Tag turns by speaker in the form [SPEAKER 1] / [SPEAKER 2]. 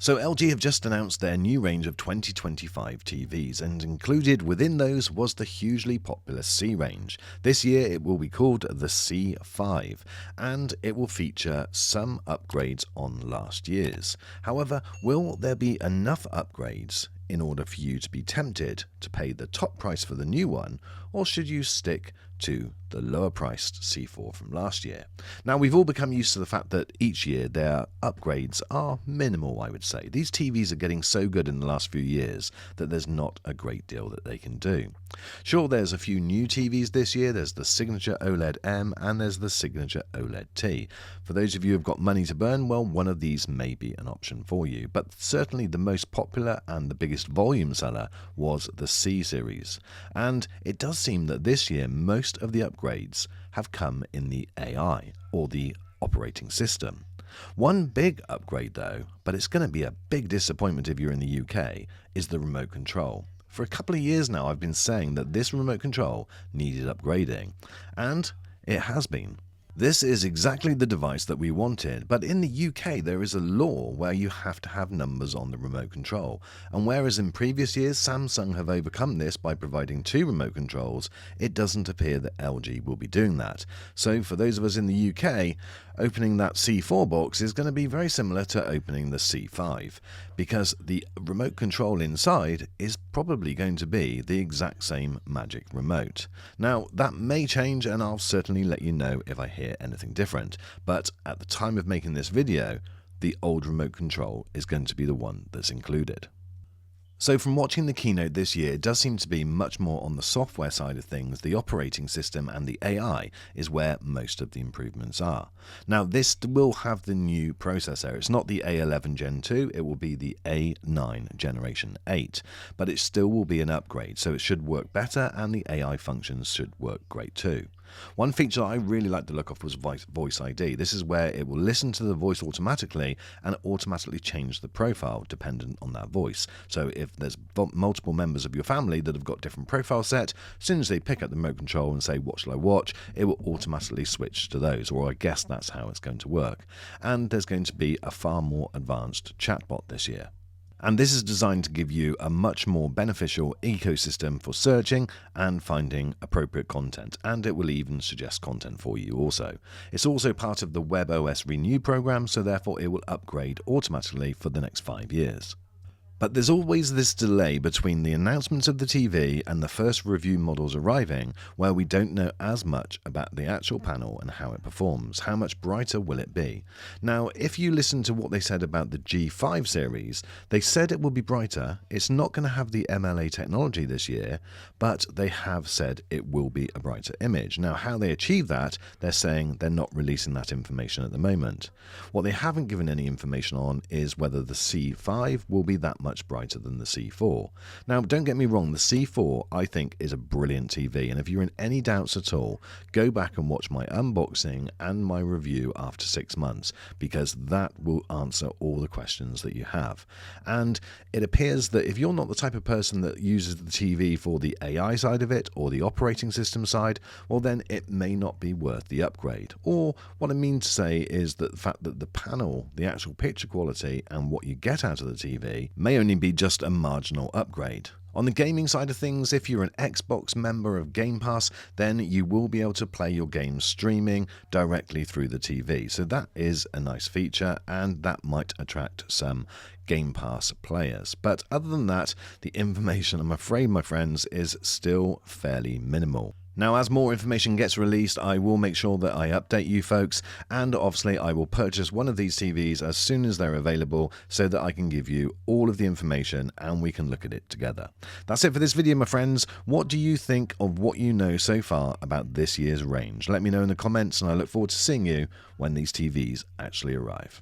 [SPEAKER 1] So LG have just announced their new range of 2025 TVs, and included within those was the hugely popular C range. This year it will be called the C5, and it will feature some upgrades on last year's. However, will there be enough upgrades in order for you to be tempted to pay the top price for the new one, or should you stick to the lower priced C4 from last year? Now, we've all become used to the fact that each year their upgrades are minimal, I would say. These TVs are getting so good in the last few years that there's not a great deal that they can do. Sure, there's a few new TVs this year. There's the Signature OLED M and there's the Signature OLED T. For those of you who've got money to burn, well, one of these may be an option for you. But certainly the most popular and the biggest volume seller was the C series. And it does seem that this year most of the upgrades have come in the AI, or the operating system. One big upgrade though, but it's going to be a big disappointment if you're in the UK, is the remote control. For a couple of years now I've been saying that this remote control needed upgrading, and it has been. This is exactly the device that we wanted, but in the UK there is a law where you have to have numbers on the remote control, and whereas in previous years Samsung have overcome this by providing 2 remote controls, it doesn't appear that LG will be doing that. So for those of us in the UK, opening that C4 box is going to be very similar to opening the C5, because the remote control inside is probably going to be the exact same magic remote. Now that may change, and I'll certainly let you know if I hear anything different, but at the time of making this video, the old remote control is going to be the one that's included. So from watching the keynote this year, it does seem to be much more on the software side of things. The operating system and the AI is where most of the improvements are. Now this will have the new processor. It's not the A11 Gen 2, it will be the A9 Generation 8, but it still will be an upgrade, so it should work better and the AI functions should work great too. One feature I really liked the look of was Voice ID. This is where it will listen to the voice automatically and automatically change the profile dependent on that voice. So if there's multiple members of your family that have got different profile set, as soon as they pick up the remote control and say, what shall I watch, it will automatically switch to those, or I guess that's how it's going to work. And there's going to be a far more advanced chatbot this year. And this is designed to give you a much more beneficial ecosystem for searching and finding appropriate content, and it will even suggest content for you also. It's also part of the WebOS Renew program, so therefore it will upgrade automatically for the next 5 years. But there's always this delay between the announcement of the TV and the first review models arriving, where we don't know as much about the actual panel and how it performs. How much brighter will it be? Now, if you listen to what they said about the G5 series, they said it will be brighter. It's not going to have the MLA technology this year, but they have said it will be a brighter image. Now, how they achieve that, they're saying they're not releasing that information at the moment. What they haven't given any information on is whether the C5 will be that much brighter than the C4. Now, don't get me wrong, the C4 I think is a brilliant TV, and if you're in any doubts at all, go back and watch my unboxing and my review after 6 months, because that will answer all the questions that you have. And it appears that if you're not the type of person that uses the TV for the AI side of it or the operating system side, well then it may not be worth the upgrade. Or what I mean to say is that the fact that the panel, the actual picture quality and what you get out of the TV may only be just a marginal upgrade. On the gaming side of things, if you're an Xbox member of Game Pass, then you will be able to play your games streaming directly through the TV. So that is a nice feature, and that might attract some Game Pass players. But other than that, the information, I'm afraid, my friends, is still fairly minimal. Now, as more information gets released, I will make sure that I update you folks, and obviously I will purchase one of these TVs as soon as they're available so that I can give you all of the information and we can look at it together. That's it for this video, my friends. What do you think of what you know so far about this year's range? Let me know in the comments, and I look forward to seeing you when these TVs actually arrive.